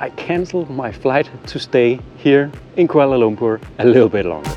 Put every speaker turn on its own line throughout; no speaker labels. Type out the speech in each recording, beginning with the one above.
I cancelled my flight to stay here in Kuala Lumpur a little bit longer.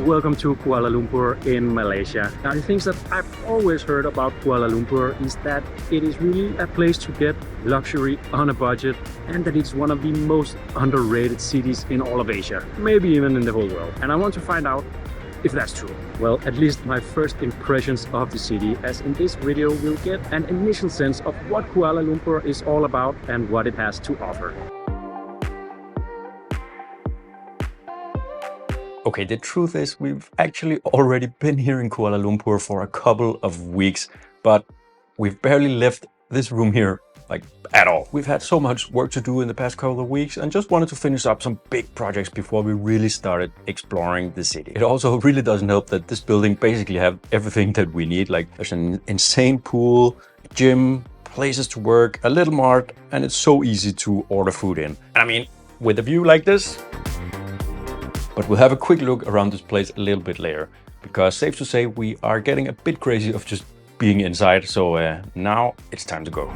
Welcome to Kuala Lumpur in Malaysia. Now, the things that I've always heard about Kuala Lumpur is that it is really a place to get luxury on a budget, and that it's one of the most underrated cities in all of Asia, maybe even in the whole world. And I want to find out if that's true. Well, at least my first impressions of the city, as in this video we'll get an initial sense of what Kuala Lumpur is all about and what it has to offer. Okay, the truth is we've actually already been here in Kuala Lumpur for a couple of weeks, but we've barely left this room here, like, at all. We've had so much work to do in the past couple of weeks and just wanted to finish up some big projects before we really started exploring the city. It also really doesn't help that this building basically have everything that we need. Like, there's an insane pool, gym, places to work, a little mart, and it's so easy to order food in. I mean, with a view like this. But we'll have a quick look around this place a little bit later, because safe to say we are getting a bit crazy of just being inside. So now it's time to go.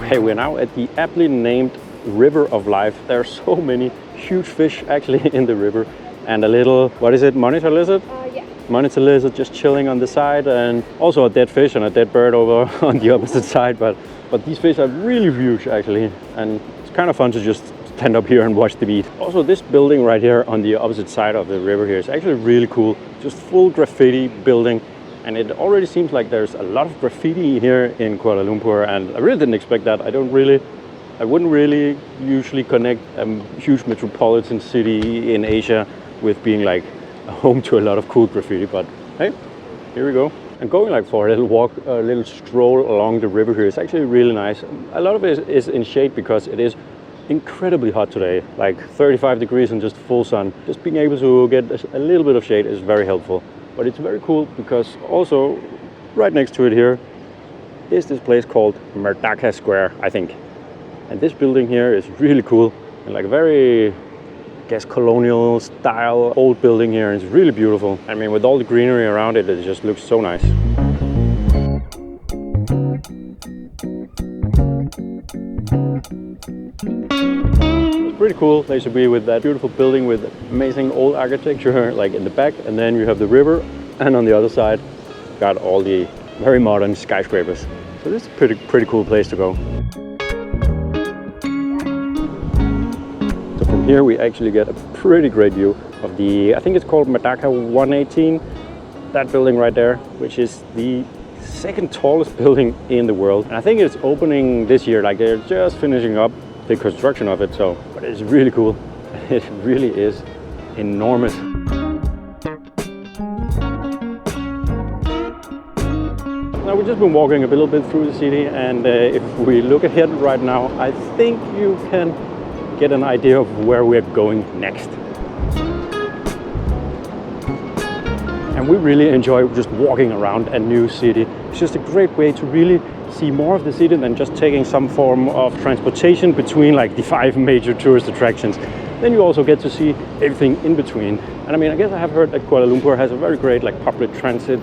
Hey, we're now at the aptly named River of Life. There are so many huge fish actually in the river, and a little, what is it, monitor lizard? Yeah. Monitor lizard just chilling on the side, and also a dead fish and a dead bird over on the opposite side. But these fish are really huge actually, and it's kind of fun to just stand up here and watch them eat. Also, this building right here on the opposite side of the river here is actually really cool. Just full graffiti building, and it already seems like there's a lot of graffiti here in Kuala Lumpur, and I really didn't expect that. I wouldn't really usually connect a huge metropolitan city in Asia with being like a home to a lot of cool graffiti, but hey, here we go. And going like for a little walk, a little stroll along the river here is actually really nice. A lot of it is in shade because it is incredibly hot today, like 35 degrees and just full sun. Just being able to get a little bit of shade is very helpful. But it's very cool because also right next to it here is this place called Meraka Square, I think. And this building here is really cool and like a very, I guess, colonial style old building here. It's really beautiful. I mean, with all the greenery around it, it just looks so nice. Pretty cool place to be, with that beautiful building with amazing old architecture like in the back, and then you have the river, and on the other side got all the very modern skyscrapers. So this is a pretty cool place to go. So from here we actually get a pretty great view of the, I think it's called Meraka 118, that building right there, which is the second tallest building in the world. And I think it's opening this year, like they're just finishing up the construction of it, so, but it's really cool. It really is enormous. Now we've just been walking a little bit through the city, and if we look ahead right now, I think you can get an idea of where we're going next. And we really enjoy just walking around a new city. It's just a great way to really see more of the city than just taking some form of transportation between like the 5 major tourist attractions. Then you also get to see everything in between. And I mean, I guess I have heard that Kuala Lumpur has a very great like public transit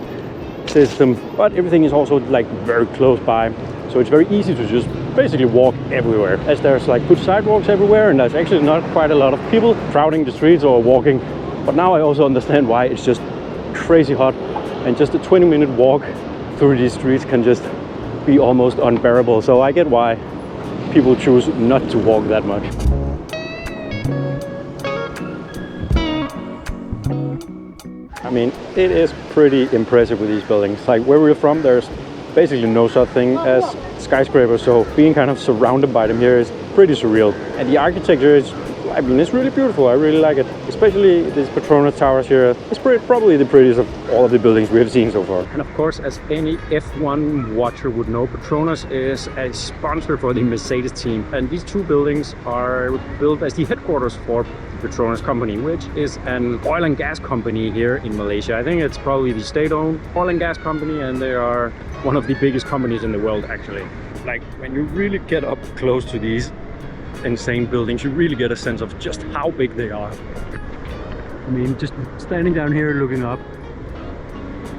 system, but everything is also like very close by. So it's very easy to just basically walk everywhere, as there's like good sidewalks everywhere, and there's actually not quite a lot of people crowding the streets or walking. But now I also understand why it's just crazy hot, and just a 20-minute walk through these streets can just be almost unbearable. So I get why people choose not to walk that much. I mean, it is pretty impressive with these buildings. Like where we're from, there's basically no such thing as skyscrapers, so being kind of surrounded by them here is pretty surreal. And the architecture is, I mean, it's really beautiful. I really like it. Especially this Petronas Towers here. It's probably the prettiest of all of the buildings we have seen so far. And of course, as any F1 watcher would know, Petronas is a sponsor for the Mercedes team. And these two buildings are built as the headquarters for the Petronas company, which is an oil and gas company here in Malaysia. I think it's probably the state-owned oil and gas company, and they are one of the biggest companies in the world actually. Like when you really get up close to these insane buildings, you really get a sense of just how big they are. I mean, just standing down here looking up,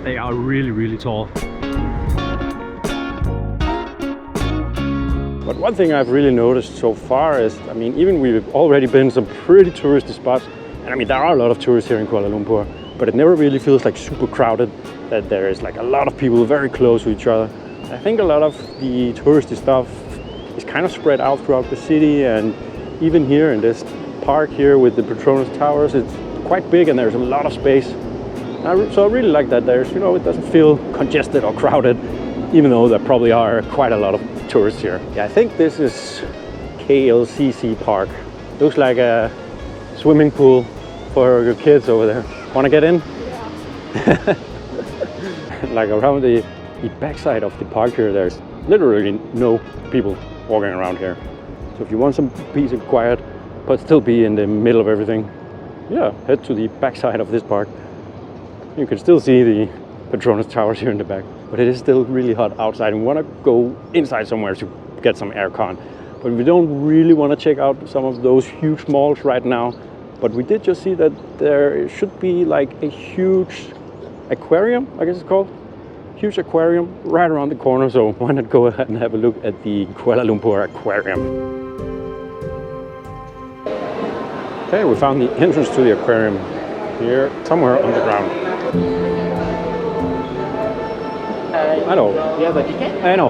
they are really, really tall. But one thing I've really noticed so far is, I mean, even we've already been some pretty touristy spots, and I mean, there are a lot of tourists here in Kuala Lumpur, but it never really feels like super crowded, that there is like a lot of people very close to each other. I think a lot of the touristy stuff is kind of spread out throughout the city, and even here in this park here with the Petronas Towers, it's quite big and there's a lot of space. So I really like that there's, you know, it doesn't feel congested or crowded, even though there probably are quite a lot of tourists here. Yeah, I think this is KLCC Park. Looks like a swimming pool for your kids over there. Want to get in? Yeah. Like around the backside of the park here, there's literally no people walking around here. So if you want some peace and quiet, but still be in the middle of everything, yeah, head to the backside of this park. You can still see the Petronas Towers here in the back, but it is still really hot outside and we want to go inside somewhere to get some aircon. But we don't really want to check out some of those huge malls right now. But we did just see that there should be like a huge aquarium, I guess it's called. Huge aquarium right around the corner, so why not go ahead and have a look at the Kuala Lumpur Aquarium. Okay, we found the entrance to the aquarium here, somewhere on the ground. I know.
You have a ticket?
I know.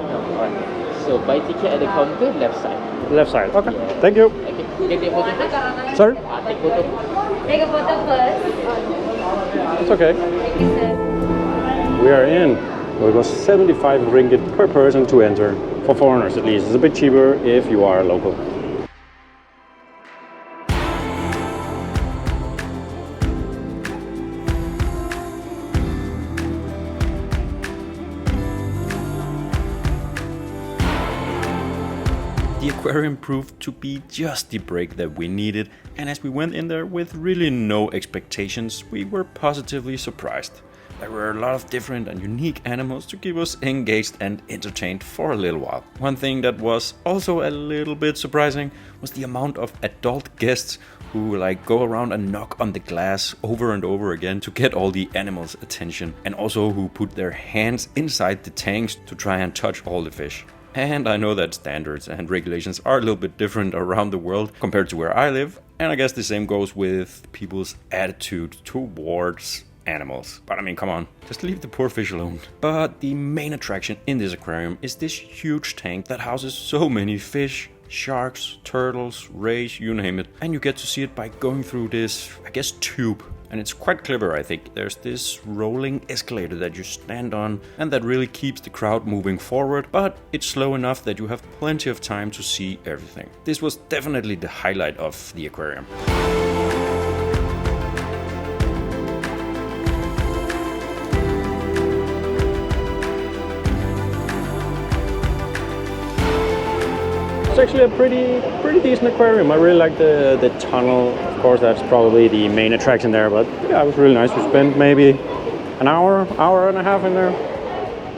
So buy ticket at the counter, left side.
Left side, okay. Yeah. Thank you.
Okay, take photo first.
Sorry?
Take photo.
Take a photo first.
It's okay.
Thank you, sir.
We are in. Well, it was 75 ringgit per person to enter, for foreigners at least. It's a bit cheaper if you are a local. The aquarium proved to be just the break that we needed, and as we went in there with really no expectations, we were positively surprised. There were a lot of different and unique animals to keep us engaged and entertained for a little while. One thing that was also a little bit surprising was the amount of adult guests who like go around and knock on the glass over and over again to get all the animals' attention, and also who put their hands inside the tanks to try and touch all the fish. And I know that standards and regulations are a little bit different around the world compared to where I live, and I guess the same goes with people's attitude towards animals. But I mean, come on, just leave the poor fish alone. But the main attraction in this aquarium is this huge tank that houses so many fish, sharks, turtles, rays, you name it. And you get to see it by going through this, I guess, tube. And it's quite clever, I think. There's this rolling escalator that you stand on and that really keeps the crowd moving forward, but it's slow enough that you have plenty of time to see everything. This was definitely the highlight of the aquarium. It's actually a pretty decent aquarium. I really like the tunnel. Of course, that's probably the main attraction there, but yeah, it was really nice. We spent maybe an hour and a half in there.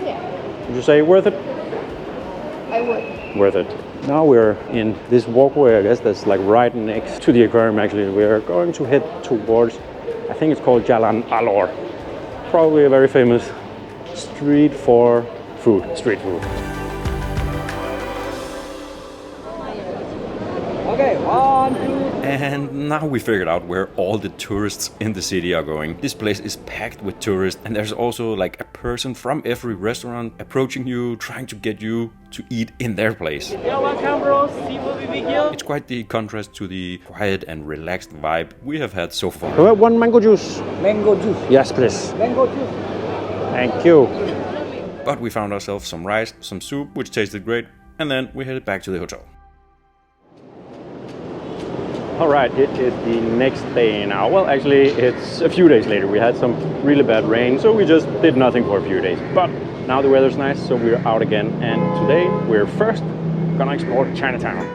Yeah,
Would you say worth it?
I would.
Worth it. Now we're in this walkway, I guess, that's like right next to the aquarium actually. We're going to head towards, I think it's called Jalan Alor. Probably a very famous street for food, street food.
Okay, 1, 2.
And now we figured out where all the tourists in the city are going. This place is packed with tourists, and there's also like a person from every restaurant approaching you, trying to get you to eat in their place.
Yeah, welcome, bro. Seafood BBQ.
It's quite the contrast to the quiet and relaxed vibe we have had so far. One mango juice.
Mango juice.
Yes, please.
Mango juice.
Thank you. But we found ourselves some rice, some soup, which tasted great, and then we headed back to the hotel. Alright, it is the next day now. Well, actually, it's a few days later. We had some really bad rain, so we just did nothing for a few days. But now the weather's nice, so we're out again. And today, we're first gonna explore Chinatown.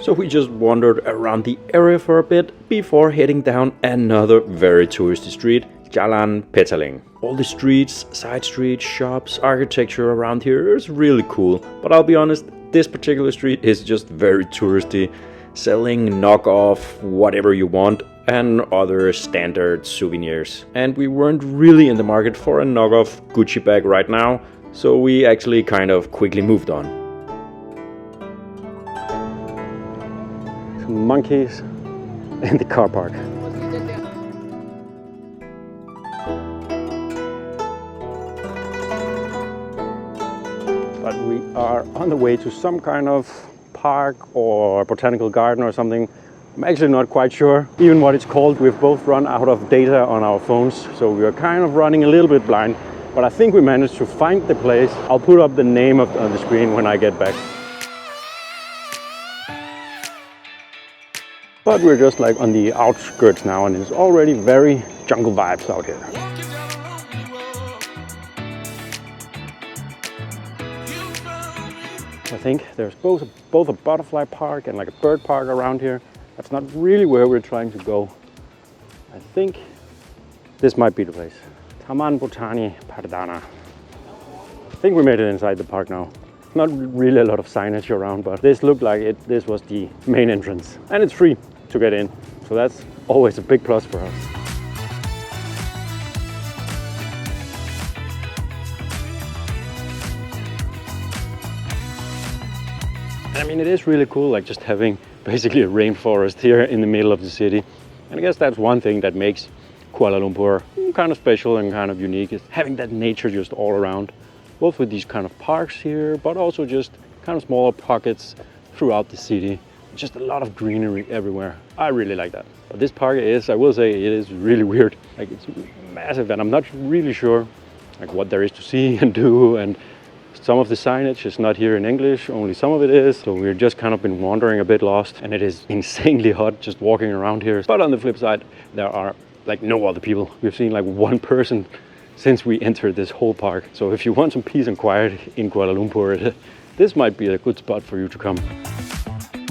So we just wandered around the area for a bit before heading down another very touristy street, Jalan Petaling. All the streets, side streets, shops, architecture around here is really cool. But I'll be honest, this particular street is just very touristy, selling knockoff whatever you want and other standard souvenirs. And we weren't really in the market for a knockoff Gucci bag right now, so we actually kind of quickly moved on. Some monkeys in the car park. But we are on the way to some kind of park or botanical garden or something. I'm actually not quite sure even what it's called. We've both run out of data on our phones, so we are kind of running a little bit blind. But I think we managed to find the place. I'll put up the name on the screen when I get back. But we're just like on the outskirts now, and it's already very jungle vibes out here. I think there's both a butterfly park and like a bird park around here. That's not really where we're trying to go. I think this might be the place. Taman Botani Pardana. I think we made it inside the park now. Not really a lot of signage around, but this looked like this was the main entrance. And it's free to get in, so that's always a big plus for us. I mean, it is really cool, like just having basically a rainforest here in the middle of the city. And I guess that's one thing that makes Kuala Lumpur kind of special and kind of unique, is having that nature just all around. Both with these kind of parks here, but also just kind of smaller pockets throughout the city. Just a lot of greenery everywhere. I really like that. But this park is, I will say, it is really weird. Like, it's massive, and I'm not really sure like what there is to see and do. And some of the signage is not here in English, only some of it is. So we're just kind of been wandering a bit lost, and it is insanely hot just walking around here. But on the flip side, there are like no other people. We've seen like one person since we entered this whole park. So if you want some peace and quiet in Kuala Lumpur, this might be a good spot for you to come.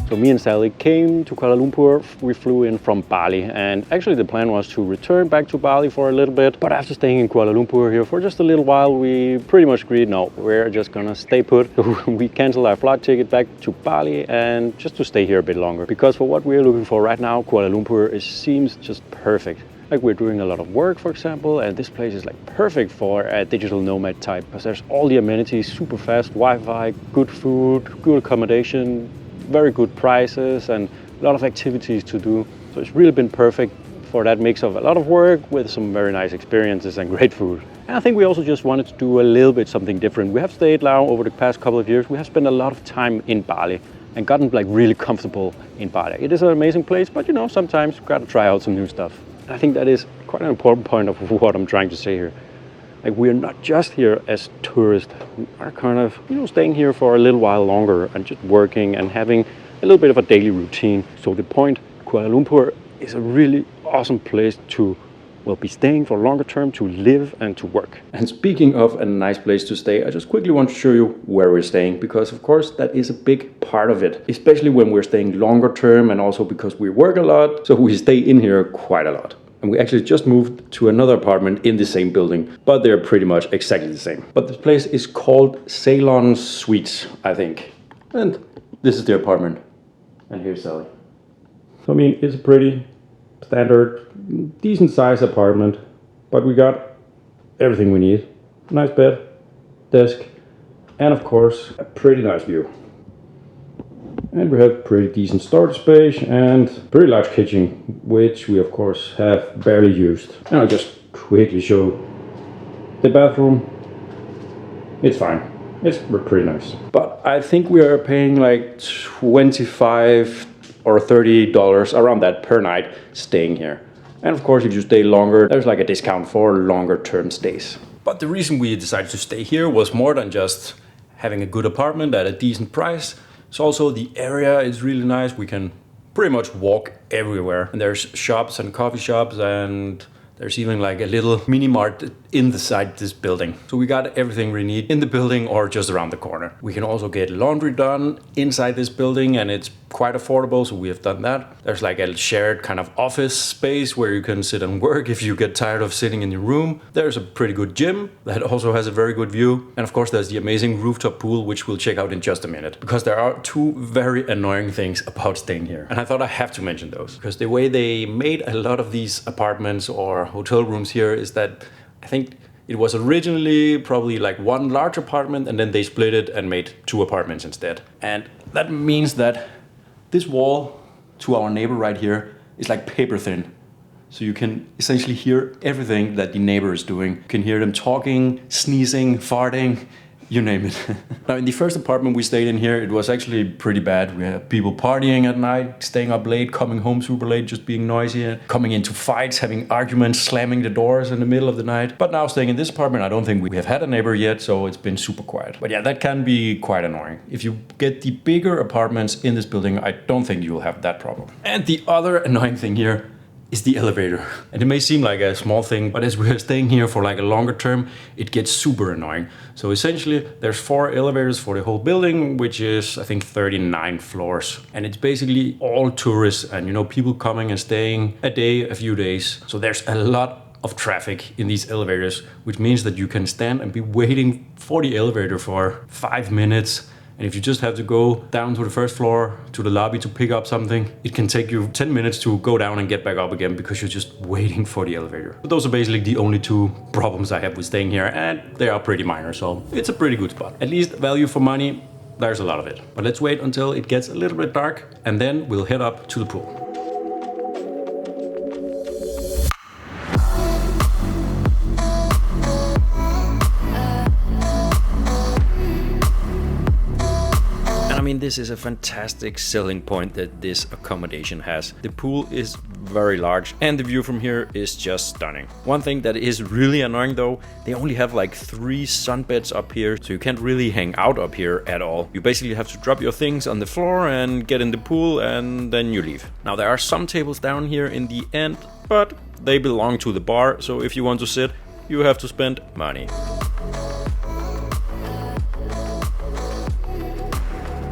So me and Sally came to Kuala Lumpur. We flew in from Bali, and actually the plan was to return back to Bali for a little bit. But after staying in Kuala Lumpur here for just a little while, we pretty much agreed, no, we're just gonna stay put. We canceled our flight ticket back to Bali and just to stay here a bit longer. Because for what we're looking for right now, Kuala Lumpur seems just perfect. Like, we're doing a lot of work, for example, and this place is like perfect for a digital nomad type, because there's all the amenities, super fast Wi-Fi, good food, good accommodation, very good prices, and a lot of activities to do. So it's really been perfect for that mix of a lot of work with some very nice experiences and great food. And I think we also just wanted to do a little bit something different. We have stayed now over the past couple of years. We have spent a lot of time in Bali and gotten like really comfortable in Bali. It is an amazing place, but you know, sometimes you gotta try out some new stuff. And I think that is quite an important point of what I'm trying to say here. Like, we're not just here as tourists. We are kind of, you know, staying here for a little while longer and just working and having a little bit of a daily routine. So the point, Kuala Lumpur is a really awesome place to, well, be staying for longer term, to live and to work. And speaking of a nice place to stay, I just quickly want to show you where we're staying, because of course that is a big part of it, especially when we're staying longer term, and also because we work a lot, so we stay in here quite a lot. And we actually just moved to another apartment in the same building, but they're pretty much exactly the same. But this place is called Ceylon Suites, I think. And this is the apartment. And here's Sally. So I mean, it's a pretty standard, decent size apartment, but we got everything we need. Nice bed, desk, and of course, a pretty nice view. And we have pretty decent storage space and pretty large kitchen, which we of course have barely used. And I'll just quickly show the bathroom. It's fine. It's pretty nice. But I think we are paying like $25 or $30 around that per night staying here. And of course, if you stay longer, there's like a discount for longer term stays. But the reason we decided to stay here was more than just having a good apartment at a decent price. So also the area is really nice. We can pretty much walk everywhere. And there's shops and coffee shops, and there's even like a little mini mart inside this building. So we got everything we need in the building or just around the corner. We can also get laundry done inside this building, and it's quite affordable, so we have done that. There's like a shared kind of office space where you can sit and work if you get tired of sitting in your room. There's a pretty good gym that also has a very good view. And of course, there's the amazing rooftop pool, which we'll check out in just a minute. Because there are two very annoying things about staying here. And I thought I have to mention those. Because the way they made a lot of these apartments or hotel rooms here is that I think it was originally probably like one large apartment, and then they split it and made 2 apartments instead. And that means that this wall to our neighbor right here is like paper thin. So you can essentially hear everything that the neighbor is doing. You can hear them talking, sneezing, farting, you name it. Now, in the first apartment we stayed in here, it was actually pretty bad. We had people partying at night, staying up late, coming home super late, just being noisy, coming into fights, having arguments, slamming the doors in the middle of the night. But now staying in this apartment, I don't think we have had a neighbor yet, so it's been super quiet. But yeah, that can be quite annoying. If you get the bigger apartments in this building, I don't think you will have that problem. And the other annoying thing here is the elevator. And it may seem like a small thing, but as we're staying here for like a longer term, it gets super annoying. So essentially, there's 4 elevators for the whole building, which is, I think, 39 floors. And it's basically all tourists and, you know, people coming and staying a day, a few days. So there's a lot of traffic in these elevators, which means that you can stand and be waiting for the elevator for 5 minutes. And if you just have to go down to the first floor, to the lobby to pick up something, it can take you 10 minutes to go down and get back up again because you're just waiting for the elevator. But those are basically the only 2 problems I have with staying here, and they are pretty minor, so it's a pretty good spot. At least value for money, there's a lot of it. But let's wait until it gets a little bit dark, and then we'll head up to the pool. This is a fantastic selling point that this accommodation has. The pool is very large and the view from here is just stunning. One thing that is really annoying though, they only have like 3 sunbeds up here, so you can't really hang out up here at all. You basically have to drop your things on the floor and get in the pool and then you leave. Now there are some tables down here in the end, but they belong to the bar, so if you want to sit, you have to spend money.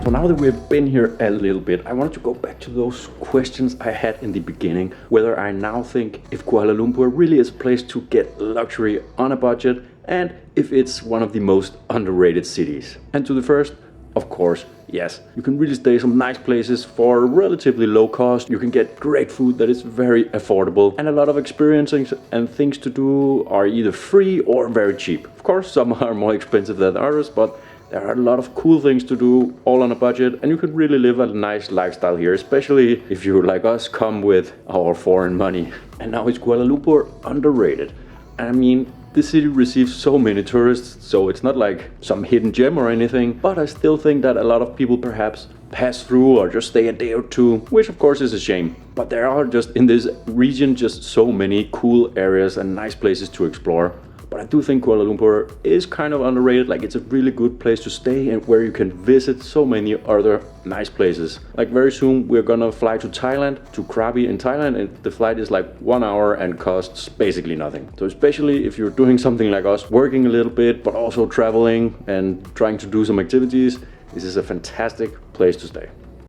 So now that we've been here a little bit, I wanted to go back to those questions I had in the beginning, whether I now think if Kuala Lumpur really is a place to get luxury on a budget, and if it's one of the most underrated cities. And to the first, of course, yes. You can really stay some nice places for relatively low cost. You can get great food that is very affordable, and a lot of experiences and things to do are either free or very cheap. Of course, some are more expensive than others, but there are a lot of cool things to do, all on a budget, and you can really live a nice lifestyle here, especially if you, like us, come with our foreign money. And now is Kuala Lumpur underrated? I mean, the city receives so many tourists, so it's not like some hidden gem or anything, but I still think that a lot of people perhaps pass through or just stay a day or 2, which of course is a shame. But there are just in this region just so many cool areas and nice places to explore. But I do think Kuala Lumpur is kind of underrated. Like, it's a really good place to stay and where you can visit so many other nice places. Like, very soon we're gonna fly to Thailand, to Krabi in Thailand, and the flight is like 1 hour and costs basically nothing. So especially if you're doing something like us, working a little bit, but also traveling and trying to do some activities, this is a fantastic place to stay.